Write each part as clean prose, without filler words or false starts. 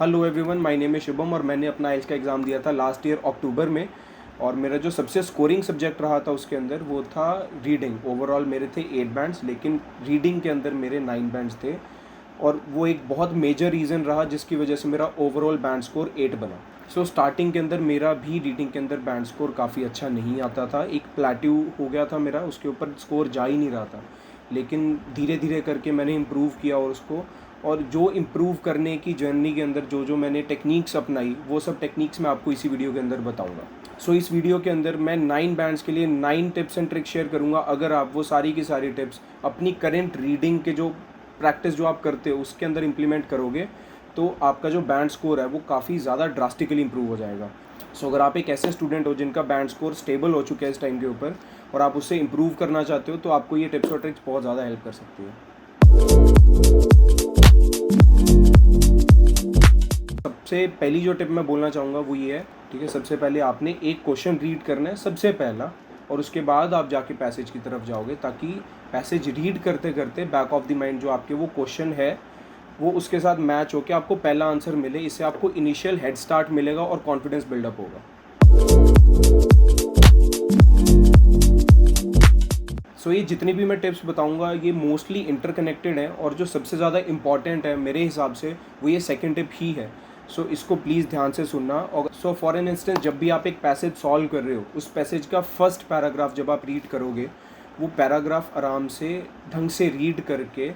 Hello everyone, my name है शुभम और मैंने अपना आइल्स का एग्ज़ाम दिया था लास्ट ईयर अक्टूबर में। और मेरा जो सबसे स्कोरिंग सब्जेक्ट रहा था उसके अंदर वो था रीडिंग। ओवरऑल मेरे थे 8 बैंड्स, लेकिन रीडिंग के अंदर मेरे 9 बैंड्स थे। और वो एक बहुत मेजर रीज़न रहा जिसकी वजह से मेरा ओवरऑल बैंड स्कोर 8 बना। सो स्टार्टिंग के अंदर मेरा भी रीडिंग के अंदर बैंड स्कोर काफ़ी अच्छा नहीं आता था, एक प्लेट्यू हो गया था मेरा, उसके ऊपर स्कोर जा ही नहीं रहा था। लेकिन धीरे धीरे करके मैंने इम्प्रूव किया और जो इम्प्रूव करने की जर्नी के अंदर जो मैंने टेक्निक्स अपनाई वो सब टेक्निक्स मैं आपको इसी वीडियो के अंदर बताऊंगा। सो इस वीडियो के अंदर मैं 9 बैंड्स के लिए 9 टिप्स एंड ट्रिक्स शेयर करूंगा। अगर आप वो सारी की सारी टिप्स अपनी करेंट रीडिंग के जो प्रैक्टिस जो आप करते हो उसके अंदर इम्प्लीमेंट करोगे तो आपका जो बैंड स्कोर है वो काफ़ी ज़्यादा ड्रास्टिकली इंप्रूव हो जाएगा। सो अगर आप एक ऐसे स्टूडेंट हो जिनका बैंड स्कोर स्टेबल हो चुका है इस टाइम के ऊपर और आप उससे इम्प्रूव करना चाहते हो तो आपको ये टिप्स और ट्रिक्स बहुत ज़्यादा हेल्प कर सकती है। सबसे पहली जो टिप मैं बोलना चाहूँगा वो ये है, ठीक है। सबसे पहले आपने एक क्वेश्चन रीड करना है सबसे पहला, और उसके बाद आप जाके पैसेज की तरफ जाओगे ताकि पैसेज रीड करते करते बैक ऑफ द माइंड जो आपके वो क्वेश्चन है वो उसके साथ मैच होकर आपको पहला आंसर मिले। इससे आपको इनिशियल हेड स्टार्ट मिलेगा और कॉन्फिडेंस बिल्डअप होगा। सो ये जितनी भी मैं टिप्स बताऊंगा ये मोस्टली इंटरकनेक्टेड है और जो सबसे ज़्यादा इम्पॉर्टेंट है मेरे हिसाब से वो ये सेकंड टिप ही है। सो इसको प्लीज़ ध्यान से सुनना। और सो फॉर एन इंस्टेंस जब भी आप एक पैसेज सॉल्व कर रहे हो उस पैसेज का फर्स्ट पैराग्राफ जब आप रीड करोगे वो पैराग्राफ आराम से ढंग से रीड करके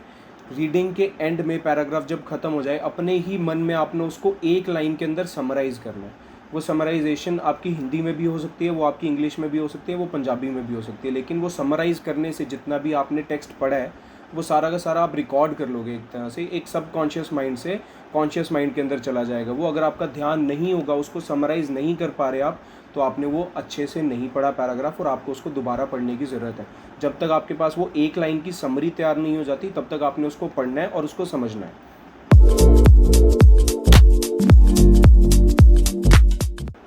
रीडिंग के एंड में पैराग्राफ जब ख़त्म हो जाए अपने ही मन में आपने उसको एक लाइन के अंदर समराइज़ करना है। वो समराइजेशन आपकी हिंदी में भी हो सकती है, वो आपकी इंग्लिश में भी हो सकती है, वो पंजाबी में भी हो सकती है, लेकिन वो समराइज़ करने से जितना भी आपने टेक्स्ट पढ़ा है वो सारा का सारा आप रिकॉर्ड कर लोगे। एक तरह से एक सबकॉन्शियस माइंड से कॉन्शियस माइंड के अंदर चला जाएगा वो। अगर आपका ध्यान नहीं होगा, उसको समराइज़ नहीं कर पा रहे आप, तो आपने वो अच्छे से नहीं पढ़ा पैराग्राफ और आपको उसको दोबारा पढ़ने की ज़रूरत है। जब तक आपके पास वो एक लाइन की समरी तैयार नहीं हो जाती तब तक आपने उसको पढ़ना है और उसको समझना है।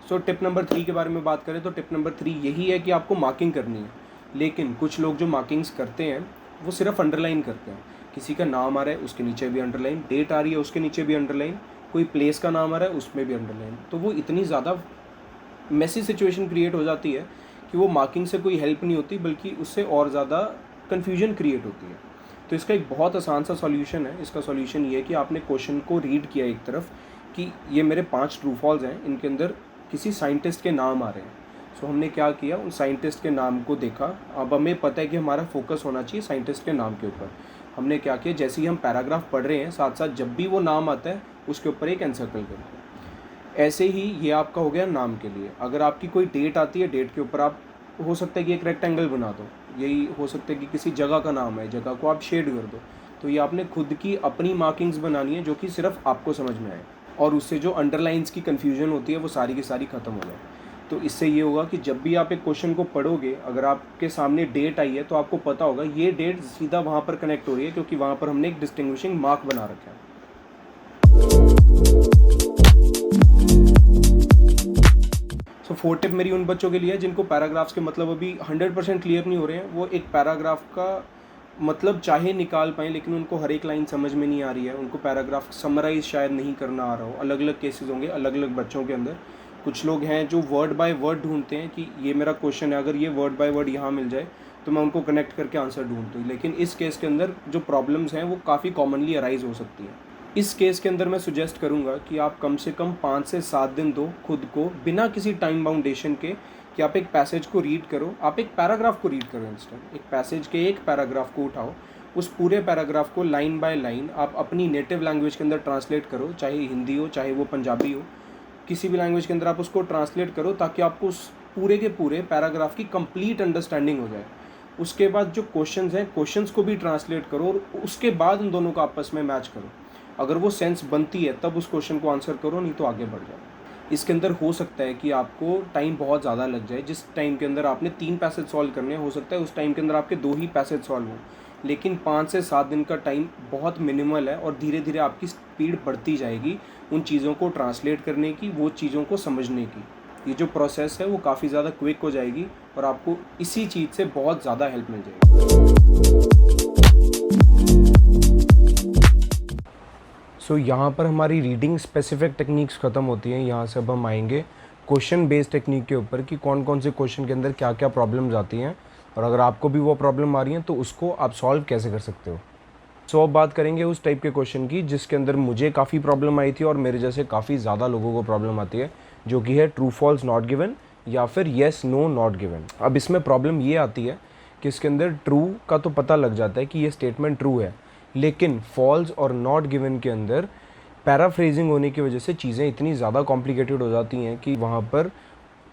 सो टिप नंबर 3 के बारे में बात करें तो टिप नंबर 3 यही है कि आपको मार्किंग करनी है। लेकिन कुछ लोग जो मार्किंग्स करते हैं वो सिर्फ अंडरलाइन करते हैं। किसी का नाम आ रहा है उसके नीचे भी अंडरलाइन, डेट आ रही है उसके नीचे भी अंडरलाइन, कोई प्लेस का नाम आ रहा है उसमें भी अंडरलाइन। तो वो इतनी ज़्यादा मेसी सिचुएशन क्रिएट हो जाती है कि वो मार्किंग से कोई हेल्प नहीं होती बल्कि उससे और ज़्यादा कन्फ्यूजन क्रिएट होती है। तो इसका एक बहुत आसान सा सॉल्यूशन है। इसका सॉल्यूशन ये है कि आपने क्वेश्चन को रीड किया एक तरफ कि ये मेरे 5 ट्रू फॉल्स हैं, इनके अंदर किसी साइंटिस्ट के नाम आ रहे हैं। सो हमने क्या किया, उन साइंटिस्ट के नाम को देखा। अब हमें पता है कि हमारा फोकस होना चाहिए साइंटिस्ट के नाम के ऊपर। हमने क्या किया, जैसे ही हम पैराग्राफ पढ़ रहे हैं साथ साथ जब भी वो नाम आता है उसके ऊपर एक एनसर्कल कर दो। ऐसे ही ये आपका हो गया नाम के लिए। अगर आपकी कोई डेट आती है, डेट के ऊपर आप हो सकता है कि एक रेक्टेंगल बना दो। यही हो सकता है कि किसी जगह का नाम है, जगह को आप शेड कर दो। तो ये आपने खुद की अपनी मार्किंग्स बनानी है जो कि सिर्फ आपको समझ में आए और उससे जो अंडरलाइंस की कन्फ्यूजन होती है वो सारी की सारी ख़त्म हो जाए। तो इससे ये होगा कि जब भी आप एक क्वेश्चन को पढ़ोगे, अगर आपके सामने डेट आई है तो आपको पता होगा ये डेट सीधा वहाँ पर कनेक्ट हो रही है क्योंकि वहाँ पर हमने एक डिस्टिंग्विशिंग मार्क बना रखा है। सो 4 टिप मेरी उन बच्चों के लिए है जिनको पैराग्राफ्स के मतलब अभी 100% क्लियर नहीं हो रहे हैं। वो एक पैराग्राफ का मतलब चाहे निकाल पाएँ लेकिन उनको हर एक लाइन समझ में नहीं आ रही है, उनको पैराग्राफ समराइज शायद नहीं करना आ रहा हो। अलग अलग केसेस होंगे अलग अलग बच्चों के अंदर। कुछ लोग हैं जो वर्ड बाय वर्ड ढूंढते हैं कि ये मेरा क्वेश्चन है, अगर ये वर्ड बाय वर्ड यहाँ मिल जाए तो मैं उनको कनेक्ट करके आंसर ढूंढती हूँ। लेकिन इस केस के अंदर जो प्रॉब्लम्स हैं वो काफ़ी कॉमनली अराइज हो सकती है। इस केस के अंदर मैं सुजेस्ट करूँगा कि आप कम से कम 5 से 7 दिन दो खुद को, बिना किसी टाइम बाउंडेशन के, कि आप एक पैसेज को रीड करो, आप एक पैराग्राफ को रीड करो। इंस्टेंट एक पैसेज के एक पैराग्राफ को उठाओ, उस पूरे पैराग्राफ को लाइन बाय लाइन आप अपनी नेटिव लैंग्वेज के अंदर ट्रांसलेट करो, चाहे हिंदी हो चाहे वो पंजाबी हो, किसी भी लैंग्वेज के अंदर आप उसको ट्रांसलेट करो ताकि आपको उस पूरे के पूरे पैराग्राफ की कंप्लीट अंडरस्टैंडिंग हो जाए। उसके बाद जो क्वेश्चंस हैं क्वेश्चंस को भी ट्रांसलेट करो और उसके बाद उन दोनों को आपस में मैच करो। अगर वो सेंस बनती है तब उस क्वेश्चन को आंसर करो, नहीं तो आगे बढ़ जाओ। इसके अंदर हो सकता है कि आपको टाइम बहुत ज़्यादा लग जाए। जिस टाइम के अंदर आपने 3 पैसेज सॉल्व करने हो सकता है उस टाइम के अंदर आपके 2 ही पैसेज सॉल्व हों, लेकिन 5 से 7 दिन का टाइम बहुत मिनिमल है और धीरे धीरे आपकी स्पीड बढ़ती जाएगी उन चीज़ों को ट्रांसलेट करने की, वो चीज़ों को समझने की। ये जो प्रोसेस है वो काफ़ी ज़्यादा क्विक हो जाएगी और आपको इसी चीज़ से बहुत ज़्यादा हेल्प मिल जाएगी। सो यहाँ पर हमारी रीडिंग स्पेसिफिक टेक्निक्स ख़त्म होती हैं। यहाँ से अब हम आएंगे क्वेश्चन बेस्ड टेक्निक के ऊपर कि कौन कौन से क्वेश्चन के अंदर क्या क्या प्रॉब्लम्स आती हैं, और अगर आपको भी वो प्रॉब्लम आ रही हैं तो उसको आप सॉल्व कैसे कर सकते हो। सो अब बात करेंगे उस टाइप के क्वेश्चन की जिसके अंदर मुझे काफ़ी प्रॉब्लम आई थी और मेरे जैसे काफ़ी ज़्यादा लोगों को प्रॉब्लम आती है, जो कि है ट्रू फॉल्स नॉट गिवन या फिर येस नो नॉट गिवन। अब इसमें प्रॉब्लम ये आती है कि इसके अंदर ट्रू का तो पता लग जाता है कि ये स्टेटमेंट ट्रू है, लेकिन फॉल्स और नॉट गिवन के अंदर पैराफ्रेजिंग होने की वजह से चीज़ें इतनी ज़्यादा कॉम्प्लिकेटेड हो जाती हैं कि वहाँ पर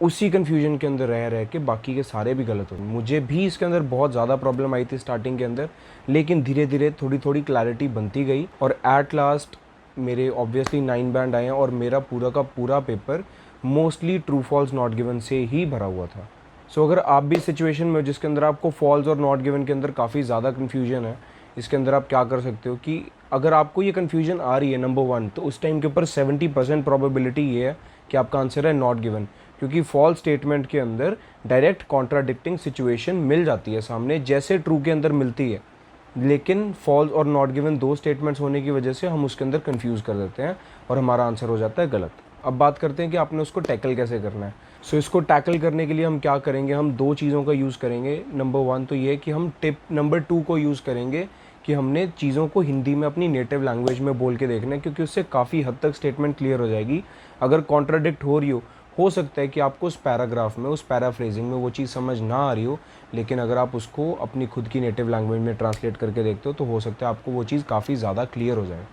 उसी कन्फ्यूजन के अंदर रह रह के बाकी के सारे भी गलत हो। मुझे भी इसके अंदर बहुत ज़्यादा प्रॉब्लम आई थी स्टार्टिंग के अंदर, लेकिन धीरे धीरे थोड़ी थोड़ी क्लैरिटी बनती गई और एट लास्ट मेरे ऑब्वियसली 9 बैंड आए हैं और मेरा पूरा का पूरा paper mostly true false not given से ही भरा हुआ था। सो अगर आप भी सिचुएशन में हो जिसके अंदर आपको फॉल्स और नॉट गिवन के अंदर काफ़ी ज़्यादा कन्फ्यूजन है, इसके अंदर आप क्या कर सकते हो कि अगर आपको ये कन्फ्यूजन आ रही है नंबर 1, तो उस टाइम के ऊपर 70% प्रोबेबिलिटी ये है कि आपका आंसर है नॉट गिवन, क्योंकि फॉल्स स्टेटमेंट के अंदर डायरेक्ट कॉन्ट्राडिक्टिंग सिचुएशन मिल जाती है सामने जैसे ट्रू के अंदर मिलती है, लेकिन फॉल्स और नॉट गिवन दो स्टेटमेंट्स होने की वजह से हम उसके अंदर कंफ्यूज कर देते हैं और हमारा आंसर हो जाता है गलत। अब बात करते हैं कि आपने उसको टैकल कैसे करना है। सो इसको टैकल करने के लिए हम क्या करेंगे, हम दो चीज़ों का यूज़ करेंगे। नंबर 1 तो ये कि हम टिप नंबर 2 को यूज़ करेंगे कि हमने चीज़ों को हिंदी में अपनी नेटिव लैंग्वेज में बोल के देखना है, क्योंकि उससे काफ़ी हद तक स्टेटमेंट क्लियर हो जाएगी। अगर कॉन्ट्राडिक्ट हो रही हो सकता है कि आपको उस पैराग्राफ में, उस पैराफ्रेजिंग में वो चीज़ समझ ना आ रही हो, लेकिन अगर आप उसको अपनी खुद की नेटिव लैंग्वेज में ट्रांसलेट करके देखते हो तो हो सकता है आपको वो चीज़ काफ़ी ज़्यादा क्लियर हो जाए।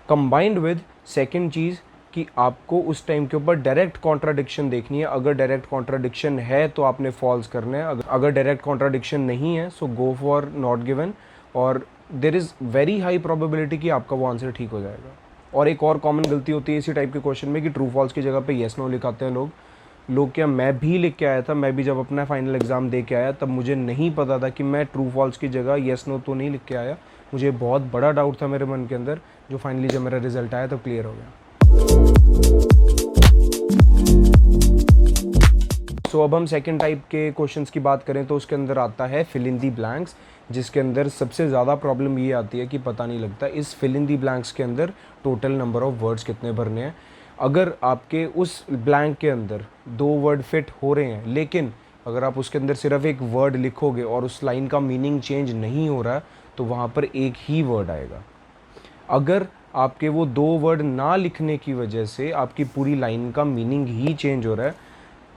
कंबाइंड विद सेकेंड चीज़ कि आपको उस टाइम के ऊपर डायरेक्ट कॉन्ट्राडिक्शन देखनी है। अगर डायरेक्ट कॉन्ट्राडिक्शन है तो आपने फॉल्स करना है, अगर डायरेक्ट कॉन्ट्राडिक्शन नहीं है so go for not given, और there is very high probability कि आपका वो आंसर ठीक हो जाएगा। और एक और कॉमन गलती होती है इसी टाइप के क्वेश्चन में कि ट्रू फॉल्स की जगह पे येस नो लिखाते हैं लोग। क्या मैं भी लिख के आया था, मैं भी जब अपना फाइनल एग्ज़ाम दे के आया तब मुझे नहीं पता था कि मैं ट्रू फॉल्स की जगह येस नो तो नहीं लिख के आया। मुझे बहुत बड़ा डाउट था मेरे मन के अंदर, जो फाइनली जब मेरा रिजल्ट आया तब क्लियर हो गया। सो अब हम सेकेंड टाइप के क्वेश्चंस की बात करें तो उसके अंदर आता है फिल इन दी ब्लैंक्स, जिसके अंदर सबसे ज़्यादा प्रॉब्लम ये आती है कि पता नहीं लगता इस फिल इन दी ब्लैंक्स के अंदर टोटल नंबर ऑफ़ वर्ड्स कितने भरने हैं। अगर आपके उस ब्लैंक के अंदर 2 वर्ड फिट हो रहे हैं, लेकिन अगर आप उसके अंदर सिर्फ एक वर्ड लिखोगे और उस लाइन का मीनिंग चेंज नहीं हो रहा है तो वहाँ पर एक ही वर्ड आएगा। अगर आपके वो 2 वर्ड ना लिखने की वजह से आपकी पूरी लाइन का मीनिंग ही चेंज हो रहा है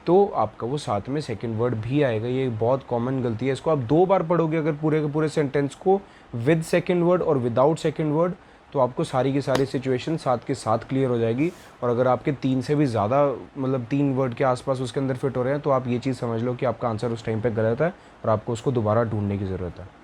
तो आपका वो साथ में सेकंड वर्ड भी आएगा। ये बहुत कॉमन गलती है, इसको आप 2 बार पढ़ोगे अगर पूरे के पूरे सेंटेंस को विद सेकंड वर्ड और विदाउट सेकंड वर्ड, तो आपको सारी की सारी सिचुएशन साथ के साथ क्लियर हो जाएगी। और अगर आपके 3 से भी ज़्यादा मतलब 3 वर्ड के आसपास उसके अंदर फिट हो रहे हैं तो आप ये चीज़ समझ लो कि आपका आंसर उस टाइम पे गलत है और आपको उसको दोबारा ढूंढने की ज़रूरत है।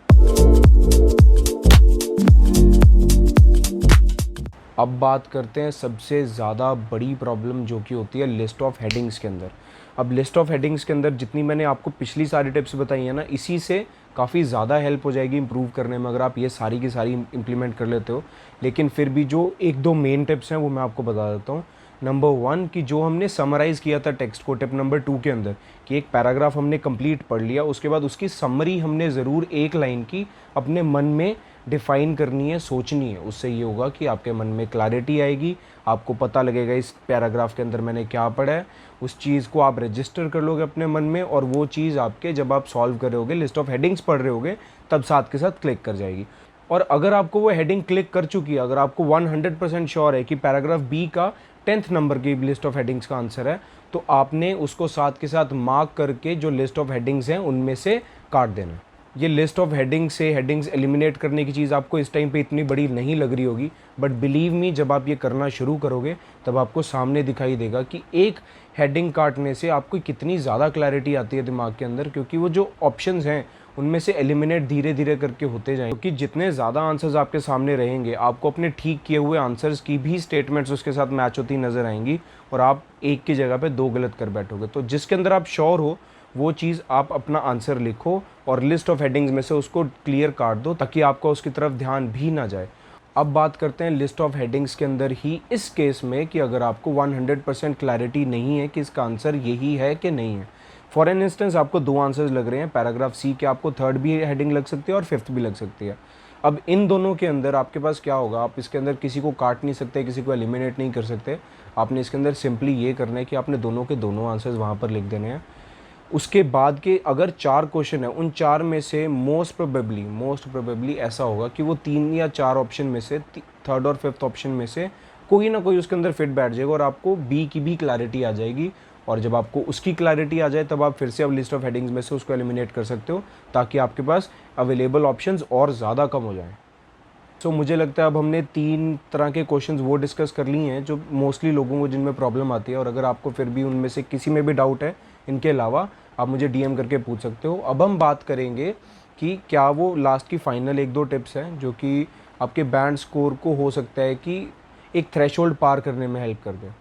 अब बात करते हैं सबसे ज़्यादा बड़ी प्रॉब्लम जो कि होती है लिस्ट ऑफ हेडिंग्स के अंदर। अब लिस्ट ऑफ हेडिंग्स के अंदर जितनी मैंने आपको पिछली सारी टिप्स बताई हैं ना, इसी से काफ़ी ज़्यादा हेल्प हो जाएगी इंप्रूव करने में अगर आप ये सारी की सारी इम्प्लीमेंट कर लेते हो। लेकिन फिर भी जो 1-2 मेन टिप्स हैं वो मैं आपको बता देता हूँ। नंबर 1 कि जो हमने समराइज़ किया था टेक्स्ट को टिप नंबर 2 के अंदर, कि एक पैराग्राफ हमने कंप्लीट पढ़ लिया, उसके बाद उसकी समरी हमने ज़रूर एक लाइन की अपने मन में डिफ़ाइन करनी है, सोचनी है। उससे ये होगा कि आपके मन में क्लैरिटी आएगी, आपको पता लगेगा इस पैराग्राफ के अंदर मैंने क्या पढ़ा है, उस चीज़ को आप रजिस्टर कर लोगे अपने मन में और वो चीज़ आपके जब आप सॉल्व कर रहे होगे, लिस्ट ऑफ हेडिंग्स पढ़ रहे होगे, तब साथ के साथ क्लिक कर जाएगी। और अगर आपको वो हेडिंग क्लिक कर चुकी है, अगर आपको 100% श्योर है कि पैराग्राफ बी का 10th नंबर की लिस्ट ऑफ हेडिंग्स का आंसर है, तो आपने उसको साथ के साथ मार्क करके जो लिस्ट ऑफ हेडिंग्स हैं उनमें से काट देना। ये लिस्ट ऑफ हेडिंग्स से हेडिंग्स एलिमिनेट करने की चीज़ आपको इस टाइम पे इतनी बड़ी नहीं लग रही होगी, बट बिलीव मी जब आप ये करना शुरू करोगे तब आपको सामने दिखाई देगा कि एक हेडिंग काटने से आपको कितनी ज़्यादा क्लैरिटी आती है दिमाग के अंदर, क्योंकि वो जो ऑप्शंस हैं उनमें से एलिमिनेट धीरे धीरे करके होते जाएंगे। क्योंकि जितने ज़्यादा आंसर्स आपके सामने रहेंगे, आपको अपने ठीक किए हुए आंसर्स की भी स्टेटमेंट्स उसके साथ मैच होती नज़र आएंगी और आप एक की जगह पे 2 गलत कर बैठोगे। तो जिसके अंदर आप श्योर हो वो चीज़ आप अपना आंसर लिखो और लिस्ट ऑफ हेडिंग्स में से उसको क्लियर काट दो ताकि आपका उसकी तरफ ध्यान भी ना जाए। अब बात करते हैं लिस्ट ऑफ हेडिंग्स के अंदर ही इस केस में कि अगर आपको 100% क्लैरिटी नहीं है कि इसका आंसर यही है कि नहीं है। फॉर एन इंस्टेंस आपको 2 आंसर्स लग रहे हैं, पैराग्राफ सी के आपको 3rd भी हेडिंग लग सकती है और 5th भी लग सकती है। अब इन दोनों के अंदर आपके पास क्या होगा, आप इसके अंदर किसी को काट नहीं सकते, किसी को एलिमिनेट नहीं कर सकते। आपने इसके अंदर सिंपली ये करना है कि आपने दोनों के दोनों आंसर्स वहाँ पर लिख देने हैं। उसके बाद के अगर 4 क्वेश्चन है, उन 4 में से मोस्ट प्रोबेबली ऐसा होगा कि वो 3 या 4 ऑप्शन में से थर्ड और फिफ्थ ऑप्शन में से कोई ना कोई उसके अंदर फिट बैठ जाएगा और आपको बी की भी क्लैरिटी आ जाएगी। और जब आपको उसकी क्लैरिटी आ जाए तब आप फिर से अब लिस्ट ऑफ हेडिंग्स में से उसको एलिमिनेट कर सकते हो, ताकि आपके पास अवेलेबल ऑप्शंस और ज़्यादा कम हो जाएं। सो मुझे लगता है अब हमने 3 तरह के क्वेश्चंस वो डिस्कस कर लिए हैं जो मोस्टली लोगों को जिनमें प्रॉब्लम आती है। और अगर आपको फिर भी उनमें से किसी में भी डाउट है इनके अलावा, आप मुझे डीएम करके पूछ सकते हो। अब हम बात करेंगे कि क्या वो लास्ट की फाइनल 1-2 टिप्स हैं जो कि आपके बैंड स्कोर को हो सकता है कि एक थ्रेशोल्ड पार करने में हेल्प कर दे।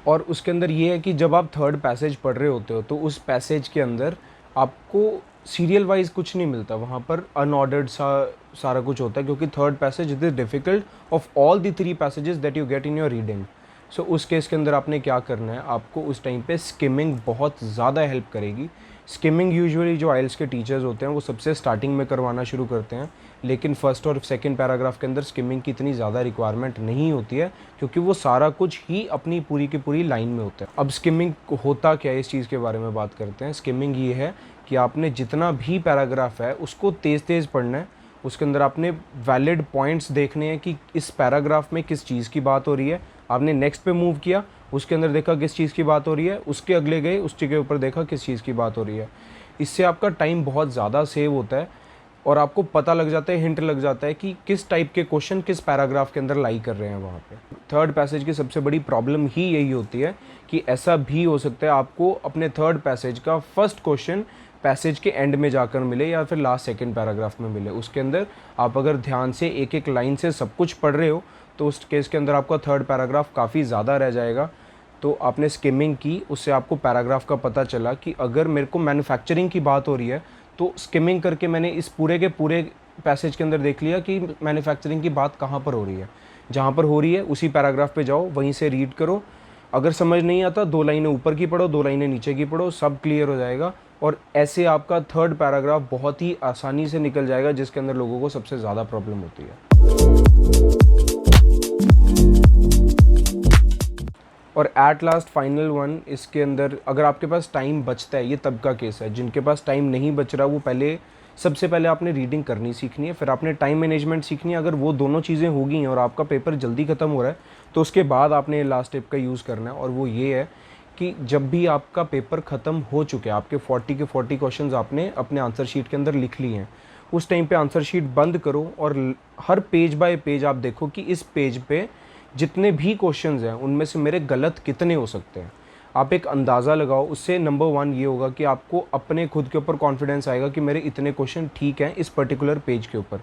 और उसके अंदर ये है कि जब आप थर्ड पैसेज पढ़ रहे होते हो तो उस पैसेज के अंदर आपको सीरियल वाइज कुछ नहीं मिलता, वहाँ पर अनऑर्डर्ड सारा कुछ होता है, क्योंकि third passage is the difficult of all the 3 passages that you get in your reading. So उस केस के अंदर आपने क्या करना है, आपको उस टाइम पे स्किमिंग बहुत ज़्यादा हेल्प करेगी। स्किमिंग यूजुअली जो आइल्स के टीचर्स होते हैं वो सबसे स्टार्टिंग में करवाना शुरू करते हैं, लेकिन फर्स्ट और सेकंड पैराग्राफ के अंदर स्किमिंग की इतनी ज़्यादा रिक्वायरमेंट नहीं होती है, क्योंकि वो सारा कुछ ही अपनी पूरी की पूरी लाइन में होता है। अब स्किमिंग होता क्या है, इस चीज़ के बारे में बात करते हैं। स्किमिंग ये है कि आपने जितना भी पैराग्राफ है उसको तेज़ तेज़ पढ़ना है। उसके अंदर आपने वैलिड पॉइंट्स देखने हैं कि इस पैराग्राफ में किस चीज़ की बात हो रही है। आपने नेक्स्ट पे मूव किया, उसके अंदर देखा किस चीज़ की बात हो रही है, उसके अगले गए उस चीज़ के ऊपर देखा किस चीज़ की बात हो रही है। इससे आपका टाइम बहुत ज़्यादा सेव होता है और आपको पता लग जाता है, हिंट लग जाता है कि किस टाइप के क्वेश्चन किस पैराग्राफ के अंदर लाई कर रहे हैं वहाँ पे। थर्ड पैसेज की सबसे बड़ी प्रॉब्लम ही यही होती है कि ऐसा भी हो सकता है आपको अपने थर्ड पैसेज का फर्स्ट क्वेश्चन पैसेज के एंड में जाकर मिले या फिर लास्ट सेकंड पैराग्राफ में मिले। उसके अंदर आप अगर ध्यान से एक एक लाइन से सब कुछ पढ़ रहे हो तो उस केस के अंदर आपका थर्ड पैराग्राफ काफ़ी ज़्यादा रह जाएगा। तो आपने स्किमिंग की, उससे आपको पैराग्राफ का पता चला कि अगर मेरे को मैन्युफैक्चरिंग की बात हो रही है तो स्किमिंग करके मैंने इस पूरे के पूरे पैसेज के अंदर देख लिया कि मैन्युफैक्चरिंग की बात कहाँ पर हो रही है। जहाँ पर हो रही है उसी पैराग्राफ पे जाओ, वहीं से रीड करो। अगर समझ नहीं आता 2 लाइनें ऊपर की पढ़ो, 2 लाइनें नीचे की पढ़ो, सब क्लियर हो जाएगा। और ऐसे आपका थर्ड पैराग्राफ बहुत ही आसानी से निकल जाएगा, जिसके अंदर लोगों को सबसे ज़्यादा प्रॉब्लम होती है। और एट लास्ट फाइनल वन, इसके अंदर अगर आपके पास टाइम बचता है, ये तब का केस है। जिनके पास टाइम नहीं बच रहा वो सबसे पहले आपने रीडिंग करनी सीखनी है, फिर आपने टाइम मैनेजमेंट सीखनी है। अगर वो दोनों चीज़ें हो गई हैं और आपका पेपर जल्दी ख़त्म हो रहा है तो उसके बाद आपने लास्ट टिप का यूज़ करना है, और वो ये है कि जब भी आपका पेपर ख़त्म हो चुके हैं, आपके 40 के 40 क्वेश्चंस आपने अपने आंसर शीट के अंदर लिख लिए हैं, उस टाइम पे आंसर शीट बंद करो और हर पेज बाय पेज आप देखो कि इस पेज पे जितने भी क्वेश्चंस हैं उनमें से मेरे गलत कितने हो सकते हैं। आप एक अंदाज़ा लगाओ, उससे नंबर 1 ये होगा कि आपको अपने खुद के ऊपर कॉन्फिडेंस आएगा कि मेरे इतने क्वेश्चन ठीक हैं इस पर्टिकुलर पेज के ऊपर।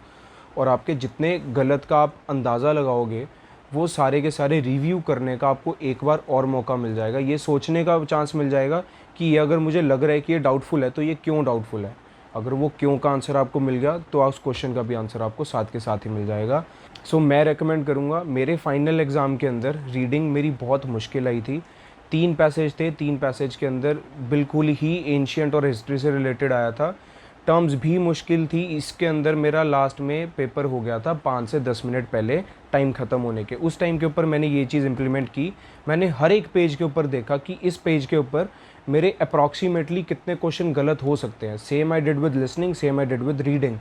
और आपके जितने गलत का आप अंदाज़ा लगाओगे वो सारे के सारे रिव्यू करने का आपको एक बार और मौका मिल जाएगा। ये सोचने का चांस मिल जाएगा कि ये अगर मुझे लग रहा है कि ये डाउटफुल है तो ये क्यों डाउटफुल है। अगर वो क्यों का आंसर आपको मिल गया तो उस क्वेश्चन का भी आंसर आपको साथ के साथ ही मिल जाएगा। सो मैं रेकमेंड करूँगा, मेरे फाइनल एग्ज़ाम के अंदर रीडिंग मेरी बहुत मुश्किल आई थी। 3 पैसेज थे, 3 पैसेज के अंदर बिल्कुल ही एंशिएंट और हिस्ट्री से रिलेटेड आया था। टर्म्स भी मुश्किल थी। इसके अंदर मेरा लास्ट में पेपर हो गया था 5 से 10 मिनट पहले टाइम ख़त्म होने के। उस टाइम के ऊपर मैंने ये चीज़ इम्प्लीमेंट की। मैंने हर एक पेज के ऊपर देखा कि इस पेज के ऊपर मेरे अप्रॉक्सीमेटली कितने क्वेश्चन गलत हो सकते हैं। Same I did with listening, same I did with reading.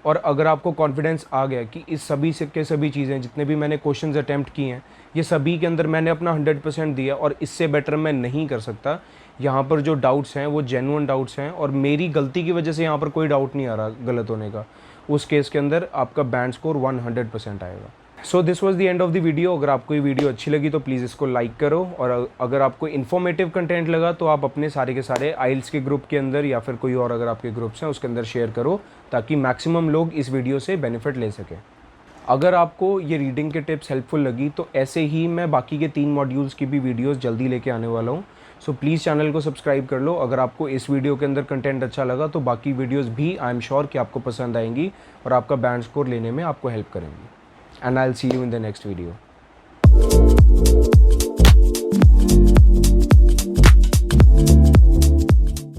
और अगर आपको कॉन्फिडेंस आ गया कि इस सभी से के सभी चीज़ें जितने भी मैंने क्वेश्चंस अटैम्प्ट किए हैं ये सभी के अंदर मैंने अपना 100% दिया और इससे बेटर मैं नहीं कर सकता, यहाँ पर जो डाउट्स हैं वो जेन्युइन डाउट्स हैं और मेरी गलती की वजह से यहाँ पर कोई डाउट नहीं आ रहा गलत होने का, उस केस के अंदर आपका बैंड स्कोर 100% आएगा। So this was the end of the video. अगर आपको ये वीडियो अच्छी लगी तो प्लीज़ इसको लाइक करो, और अगर आपको इन्फॉर्मेटिव कंटेंट लगा तो आप अपने सारे के सारे आइल्स के ग्रुप के अंदर या फिर कोई और अगर आपके ग्रुप्स हैं उसके अंदर शेयर करो, ताकि मैक्सिमम लोग इस वीडियो से बेनिफिट ले सकें। अगर आपको ये रीडिंग के टिप्स हेल्पफुल लगी तो ऐसे ही मैं बाकी के 3 मॉड्यूल्स की भी वीडियोस जल्दी लेके आने वाला हूँ। सो प्लीज़ चैनल को सब्सक्राइब कर लो। अगर आपको इस वीडियो के अंदर कंटेंट अच्छा लगा तो बाकी वीडियोस भी आई एम श्योर कि आपको पसंद आएंगी और आपका बैंड स्कोर लेने में आपको हेल्प करेंगी। And I will see you in the next video.